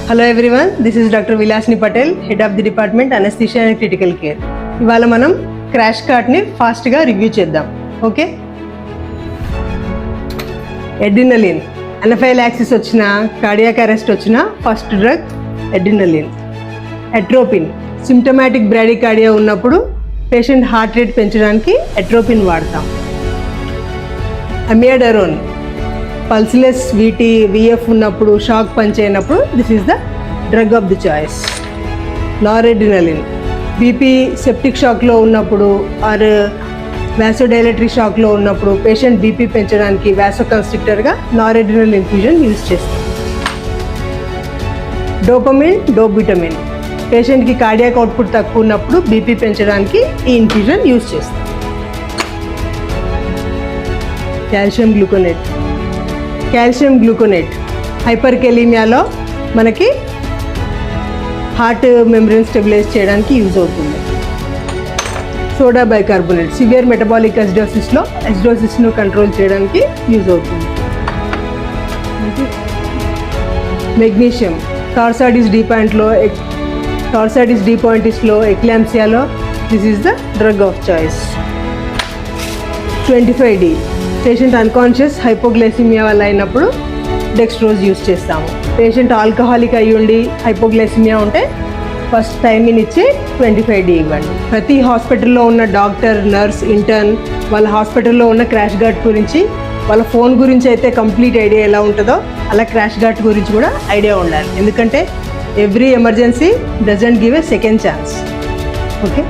Hello everyone, this is doctor Vilasini Patel, head of the department anaesthesia and critical care. ఇవాళ మనం crash కార్ట్ని ఫాస్ట్గా review చేద్దాం. Okay, adrenaline. Anaphylaxis వచ్చిన, cardiac arrest వచ్చిన first drug adrenaline. Atropine, symptomatic bradycardia ఉన్నప్పుడు patient heart rate పెంచడానికి atropine వాడతాం. Amiodarone, pulseless VF ఉన్నప్పుడు, షాక్ పంచ్ అయినప్పుడు this is the drug of the choice. Noradrenaline, BP septic షాక్లో ఉన్నప్పుడు ఆర్ వ్యాసోడైలేటరీ షాక్లో ఉన్నప్పుడు పేషెంట్ బీపీ పెంచడానికి వ్యాసోకన్స్ట్రిక్టర్గా నారెడ్రినల్ ఇన్ఫ్యూజన్ యూజ్ చేస్తాం. డోపమిన్, డోబుటమిన్, పేషెంట్కి కార్డియాక్ అవుట్పుట్ తక్కువ ఉన్నప్పుడు బీపీ పెంచడానికి ఈ ఇన్ఫ్యూజన్ యూజ్ చేస్తాం. కాల్షియం గ్లూకోనేట్ హైపర్కెలీమియాలో మనకి హార్ట్ మెమ్బ్రేన్ స్టెబిలైజ్ చేయడానికి యూజ్ అవుతుంది. సోడా బైకార్బోనేట్ సివియర్ మెటబాలిక్ ఎసిడోసిస్ను కంట్రోల్ చేయడానికి యూజ్ అవుతుంది. మెగ్నీషియం, టార్సాడిస్ డి పాయింటిస్లో, ఎక్లాంప్సియాలో this is the drug of choice. 25D, patient unconscious hypoglycaemia వల్ల అయినప్పుడు డెక్స్ట్రోజ్ యూజ్ చేస్తాము. పేషెంట్ ఆల్కహాలిక్ అయ్యి ఉండి హైపోగ్లైసిమియా ఉంటే ఫస్ట్ టైమిన్ ఇచ్చి 25D ఇవ్వండి. ప్రతి హాస్పిటల్లో ఉన్న డాక్టర్, నర్స్, ఇంటర్న్ వాళ్ళ హాస్పిటల్లో ఉన్న క్రాష్ గార్డ్ గురించి, వాళ్ళ ఫోన్ గురించి అయితే కంప్లీట్ ఐడియా ఎలా ఉంటుందో అలా క్రాష్ గార్డ్ గురించి కూడా ఐడియా ఉండాలి. ఎందుకంటే every emergency doesn't give a second chance. Okay.